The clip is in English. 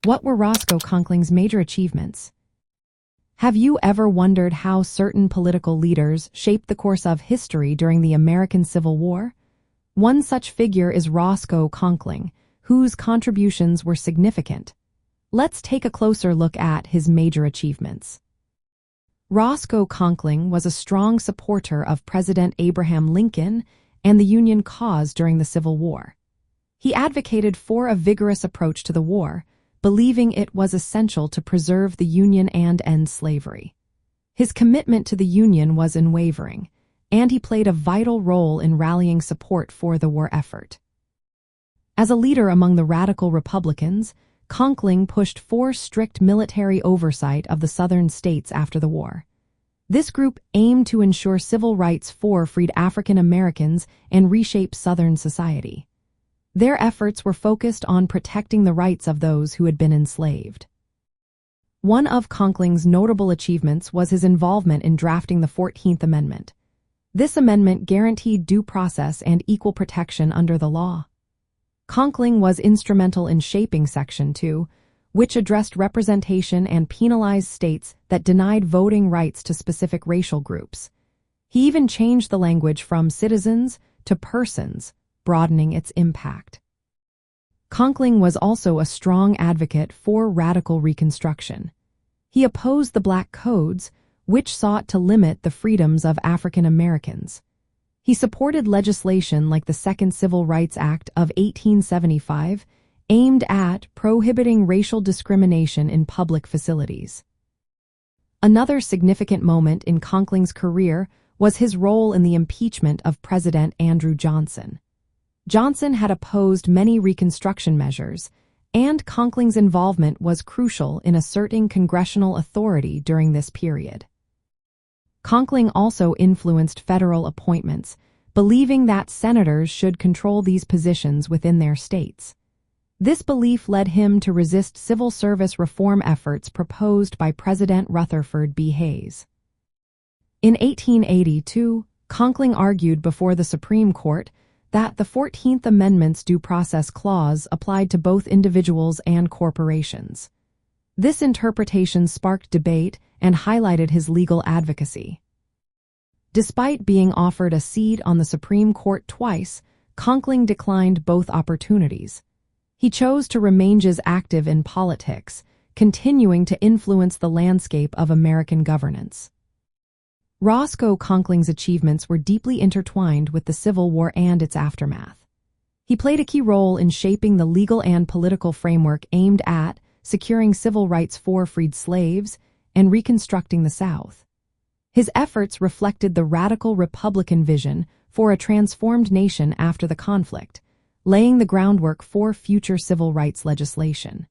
What were Roscoe Conkling's major achievements? Have you ever wondered how certain political leaders shaped the course of history during the American Civil War? One such figure is Roscoe Conkling, whose contributions were significant. Let's take a closer look at his major achievements. Roscoe Conkling was a strong supporter of President Abraham Lincoln and the Union cause during the Civil War. He advocated for a vigorous approach to the war, believing it was essential to preserve the Union and end slavery. His commitment to the Union was unwavering, and he played a vital role in rallying support for the war effort. As a leader among the radical Republicans, Conkling pushed for strict military oversight of the Southern states after the war. This group aimed to ensure civil rights for freed African Americans and reshape Southern society. Their efforts were focused on protecting the rights of those who had been enslaved. One of Conkling's notable achievements was his involvement in drafting the 14th Amendment. This amendment guaranteed due process and equal protection under the law. Conkling was instrumental in shaping Section 2, which addressed representation and penalized states that denied voting rights to specific racial groups. He even changed the language from citizens to persons, broadening its impact. Conkling was also a strong advocate for radical Reconstruction. He opposed the Black Codes, which sought to limit the freedoms of African Americans. He supported legislation like the Second Civil Rights Act of 1875, aimed at prohibiting racial discrimination in public facilities. Another significant moment in Conkling's career was his role in the impeachment of President Andrew Johnson. Johnson had opposed many Reconstruction measures, and Conkling's involvement was crucial in asserting congressional authority during this period. Conkling also influenced federal appointments, believing that senators should control these positions within their states. This belief led him to resist civil service reform efforts proposed by President Rutherford B. Hayes. In 1882, Conkling argued before the Supreme Court that the 14th Amendment's Due Process Clause applied to both individuals and corporations. This interpretation sparked debate and highlighted his legal advocacy. Despite being offered a seat on the Supreme Court twice, Conkling declined both opportunities. He chose to remain active in politics, continuing to influence the landscape of American governance. Roscoe Conkling's achievements were deeply intertwined with the Civil War and its aftermath. He played a key role in shaping the legal and political framework aimed at securing civil rights for freed slaves and reconstructing the South. His efforts reflected the radical Republican vision for a transformed nation after the conflict, laying the groundwork for future civil rights legislation.